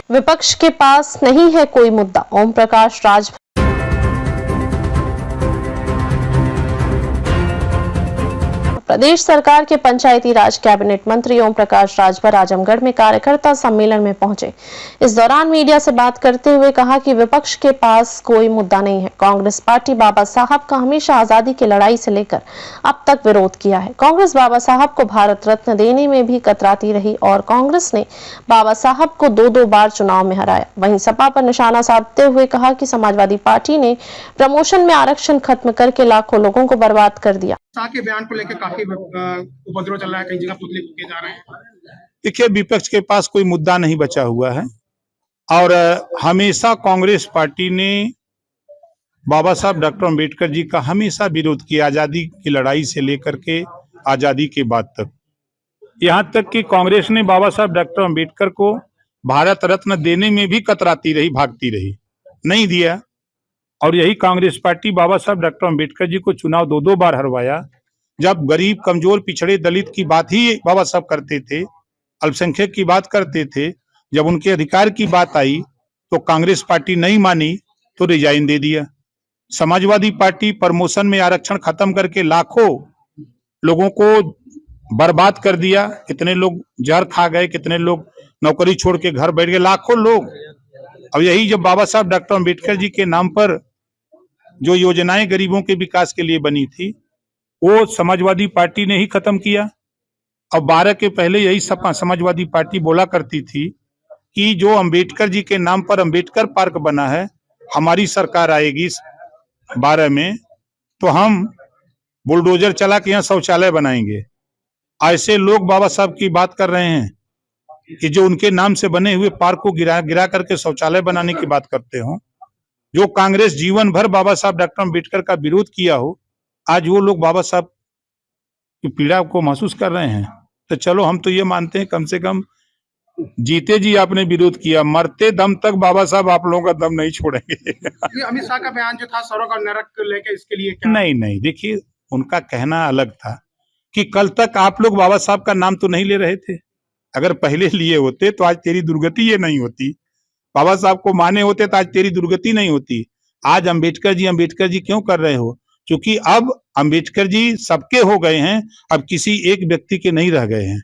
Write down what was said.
विपक्ष के पास नहीं है कोई मुद्दा, ओम प्रकाश राज। प्रदेश सरकार के पंचायती राज कैबिनेट मंत्री ओम प्रकाश राजभर आजमगढ़ में कार्यकर्ता सम्मेलन में पहुंचे। इस दौरान मीडिया से बात करते हुए कहा कि विपक्ष के पास कोई मुद्दा नहीं है। कांग्रेस पार्टी बाबा साहब का हमेशा आजादी की लड़ाई से लेकर अब तक विरोध किया है। कांग्रेस बाबा साहब को भारत रत्न देने में भी कतराती रही और कांग्रेस ने बाबा साहब को दो बार चुनाव में हराया। वहीं सपा पर निशाना साधते हुए कहा कि समाजवादी पार्टी ने प्रमोशन में आरक्षण खत्म करके लाखों लोगों को बर्बाद कर दिया। शाह के बयान को लेकर काफी उपद्रव चल रहा है, कई जगह पुतले फूके जा रहे हैं। देखिए, विपक्ष के पास कोई मुद्दा नहीं बचा हुआ है और हमेशा कांग्रेस पार्टी ने बाबा साहब डॉक्टर अंबेडकर जी का हमेशा विरोध किया, आजादी की लड़ाई से लेकर के आजादी के बाद तक। यहाँ तक कि कांग्रेस ने बाबा साहब डॉक्टर अंबेडकर को भारत रत्न देने में भी कतराती रही, भागती रही, नहीं दिया। और यही कांग्रेस पार्टी बाबा साहब डॉक्टर अंबेडकर जी को चुनाव दो बार हरवाया। जब गरीब, कमजोर, पिछड़े, दलित की बात ही बाबा साहब करते थे, अल्पसंख्यक की बात करते थे, जब उनके अधिकार की बात आई तो कांग्रेस पार्टी नहीं मानी तो रिजाइन दे दिया। समाजवादी पार्टी प्रमोशन में आरक्षण खत्म करके लाखों लोगों को बर्बाद कर दिया। कितने लोग जहर खा गए, कितने लोग नौकरी छोड़ के घर बैठ गए, लाखों लोग। अब यही जब बाबा साहब डॉक्टर अंबेडकर जी के नाम पर जो योजनाएं गरीबों के विकास के लिए बनी थी वो समाजवादी पार्टी ने ही खत्म किया। अब 12 के पहले यही समाजवादी पार्टी बोला करती थी कि जो अंबेडकर जी के नाम पर अंबेडकर पार्क बना है, हमारी सरकार आएगी 12 में तो हम बुलडोजर चला के यहाँ शौचालय बनाएंगे। ऐसे लोग बाबा साहब की बात कर रहे हैं कि जो उनके नाम से बने हुए पार्क को गिरा करके शौचालय बनाने की बात करते हो। जो कांग्रेस जीवन भर बाबा साहब डॉक्टर अंबेडकर का विरोध किया हो, आज वो लोग बाबा साहब की पीड़ा को महसूस कर रहे हैं। तो चलो, हम तो ये मानते हैं कम से कम जीते जी आपने विरोध किया, मरते दम तक बाबा साहब आप लोगों का दम नहीं छोड़ेंगे। अमित शाह का बयान जो था स्वर्ग और नरक लेके, इसके लिए क्या? नहीं, देखिए, उनका कहना अलग था कि कल तक आप लोग बाबा साहब का नाम तो नहीं ले रहे थे। अगर पहले लिए होते तो आज तेरी दुर्गति ये नहीं होती। बाबा साहब को माने होते तो आज तेरी दुर्गति नहीं होती। आज अंबेडकर जी क्यों कर रहे हो? क्योंकि अब अंबेडकर जी सबके हो गए हैं, अब किसी एक व्यक्ति के नहीं रह गए हैं।